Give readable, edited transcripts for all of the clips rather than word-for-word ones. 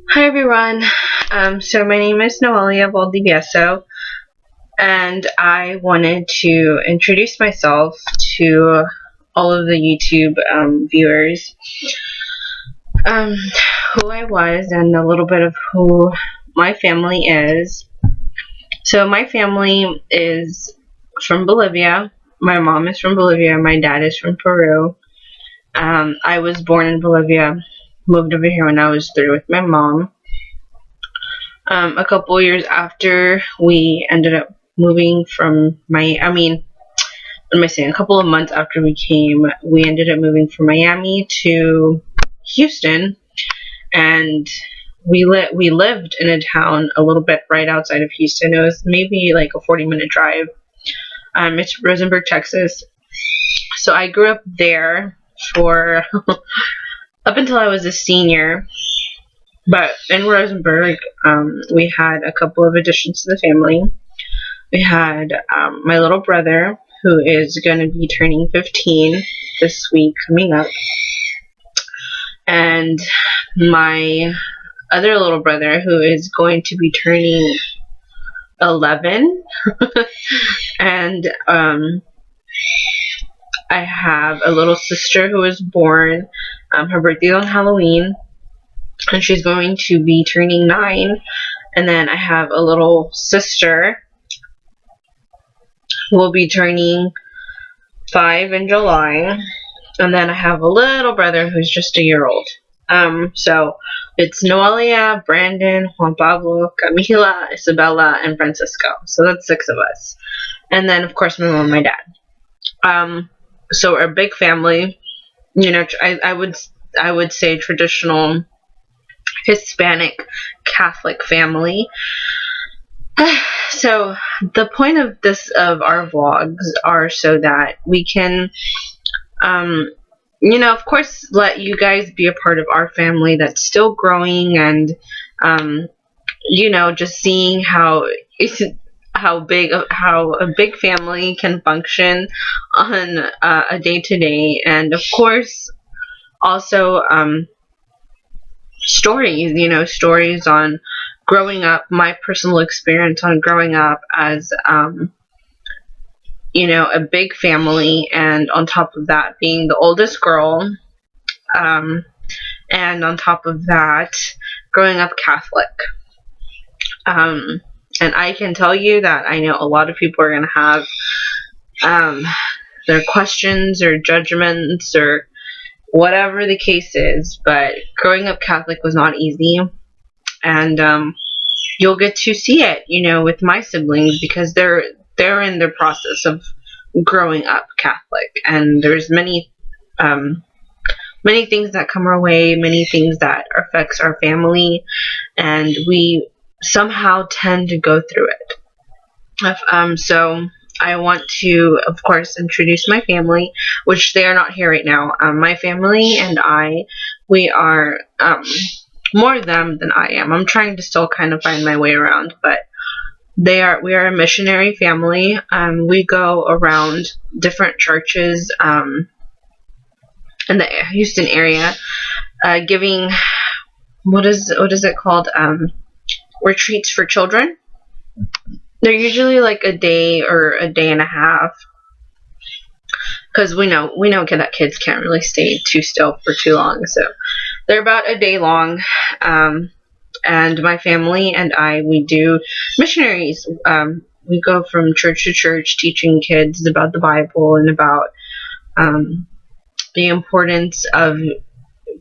Hi everyone. So my name is Noelia Valdivieso, and I wanted to introduce myself to all of the YouTube viewers, um, who I was, and a little bit of who my family is. So my family is from Bolivia. My mom is from Bolivia. My dad is from Peru. I was born in Bolivia, moved over here when I was 3 with my mom. A couple years after we ended up moving from what am I saying? A couple of months after we ended up moving from Miami to Houston, and we lived in a town a little bit right outside of Houston. It was maybe like a 40-minute drive. It's Rosenberg, Texas. So I grew up there for up until I was a senior. But in Rosenberg, we had a couple of additions to the family. We had my little brother, who is going to be turning 15 this week coming up, and my other little brother, who is going to be turning 11. And I have a little sister who was born. Her birthday's on Halloween, and she's going to be turning 9. And then I have a little sister who will be turning 5 in July. And then I have a little brother who's just a year old. So it's Noelia, Brandon, Juan Pablo, Camila, Isabella, and Francisco. So that's 6 of us. And then, of course, my mom and my dad. So we're a big family. You know, I would say traditional Hispanic Catholic family. So the point of our vlogs are so that we can, of course, let you guys be a part of our family that's still growing, and just seeing how a big family can function on a day-to-day, and of course also stories on growing up, my personal experience on growing up as a big family, and on top of that being the oldest girl, and on top of that growing up Catholic. And I can tell you that I know a lot of people are going to have their questions or judgments or whatever the case is, but growing up Catholic was not easy, and you'll get to see it, with my siblings, because they're in their process of growing up Catholic, and there's many things that come our way, many things that affects our family, and we somehow tend to go through it. So I want to, of course, introduce my family, which they are not here right now. My family and we are more them than I am. I'm trying to still kind of find my way around, but we are a missionary family. We go around different churches in the Houston area, giving what is it called? Retreats for children. They're usually like a day or a day and a half, because we know that kids can't really stay too still for too long, so they're about a day long. And my family and we do missionaries. We go from church to church teaching kids about the Bible and about the importance of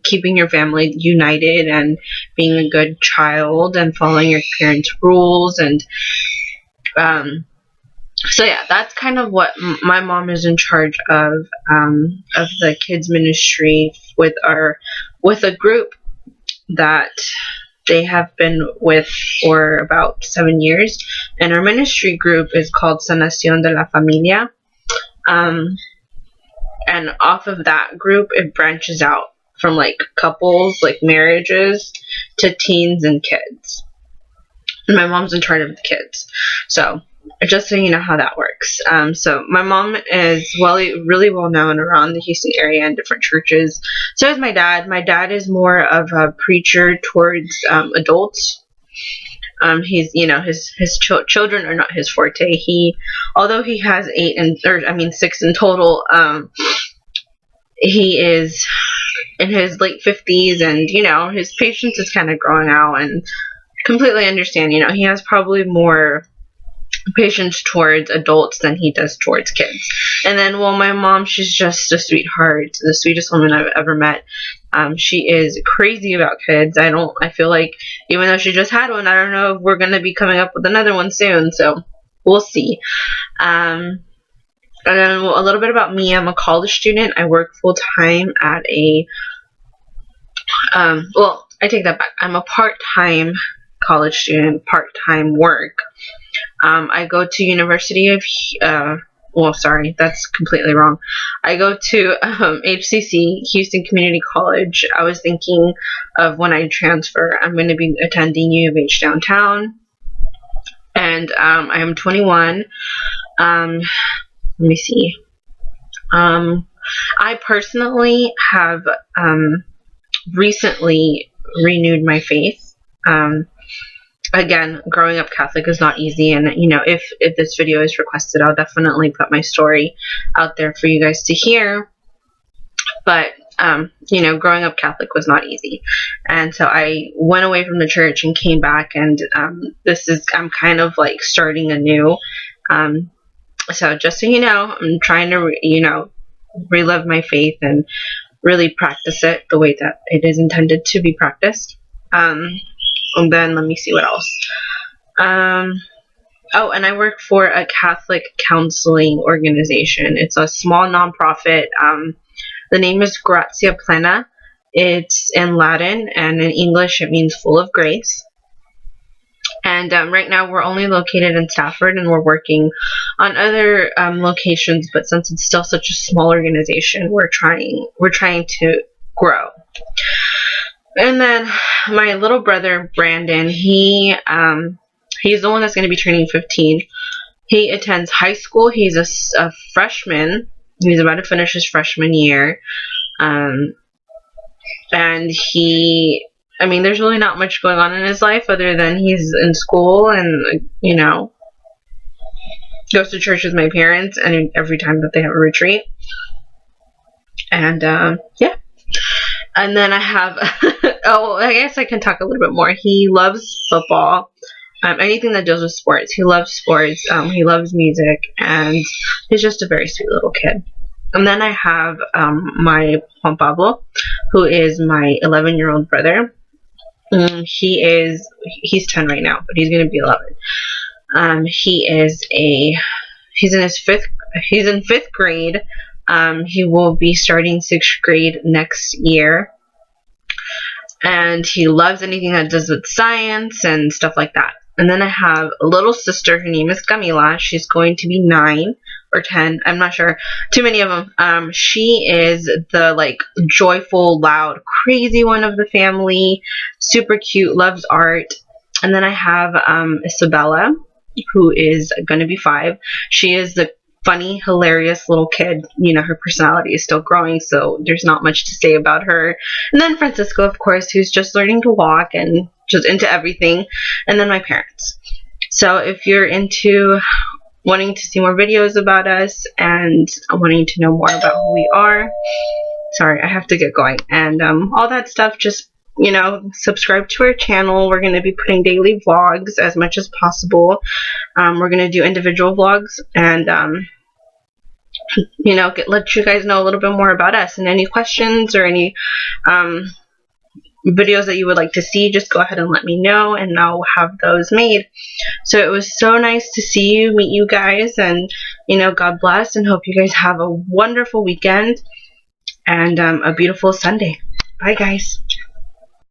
keeping your family united and being a good child and following your parents' rules. And so yeah, that's kind of what my mom is in charge of the kids ministry with a group that they have been with for about 7 years, and our ministry group is called Sanación de la Familia. And off of that group, it branches out from like couples, like marriages, to teens and kids. And my mom's in charge of the kids. So just so you know how that works. So my mom is really well known around the Houston area and different churches. So is my dad. My dad is more of a preacher towards adults. He's, his children are not his forte. Although he has 6 in total, he is in his late 50s, and, his patience is kind of growing out, and completely understand, he has probably more patience towards adults than he does towards kids. And then, my mom, she's just a sweetheart, the sweetest woman I've ever met. She is crazy about kids. I feel like, even though she just had one, I don't know if we're going to be coming up with another one soon, so we'll see. And then a little bit about me. I'm a college student. I work full-time at I take that back. I'm a part-time college student, part-time work. I go to University of, that's completely wrong. I go to HCC, Houston Community College. I was thinking of when I transfer, I'm going to be attending U of H downtown. And I am 21. Let me see. I personally have recently renewed my faith. Again, growing up Catholic is not easy, and if this video is requested, I'll definitely put my story out there for you guys to hear. But growing up Catholic was not easy, and so I went away from the church and came back, and I'm kind of like starting anew. So just so you know, I'm trying to relive my faith and really practice it the way that it is intended to be practiced. And then let me see what else. And I work for a Catholic counseling organization. It's a small nonprofit. The name is Grazia Plena. It's in Latin, and in English it means full of grace. And right now we're only located in Stafford, and we're working on other locations. But since it's still such a small organization, we're trying to grow. And then my little brother Brandon, he's the one that's going to be turning 15. He attends high school. He's a freshman. He's about to finish his freshman year. And there's really not much going on in his life other than he's in school and, goes to church with my parents and every time that they have a retreat. And, yeah. And then I have, I guess I can talk a little bit more. He loves football, anything that deals with sports. He loves sports, he loves music, and he's just a very sweet little kid. And then I have my Juan Pablo, who is my 11-year-old brother. He's 10 right now, but he's going to be 11. He's in 5th grade. He will be starting 6th grade next year, and he loves anything that does with science and stuff like that. And then I have a little sister. Her name is Camila. She's going to be 9 or 10. I'm not sure. Too many of them. She is the joyful, loud, crazy one of the family. Super cute. Loves art. And then I have Isabella, who is going to be 5. She is the funny, hilarious little kid. Her personality is still growing, so there's not much to say about her. And then Francisco, of course, who's just learning to walk and just into everything. And then my parents. So if you're into wanting to see more videos about us and wanting to know more about who we are, sorry, I have to get going. And all that stuff, just subscribe to our channel. We're going to be putting daily vlogs as much as possible. We're going to do individual vlogs and let you guys know a little bit more about us. And any questions or any videos that you would like to see, just go ahead and let me know, and I'll have those made. So it was so nice to meet you guys, and God bless, and hope you guys have a wonderful weekend and a beautiful Sunday. Bye, guys.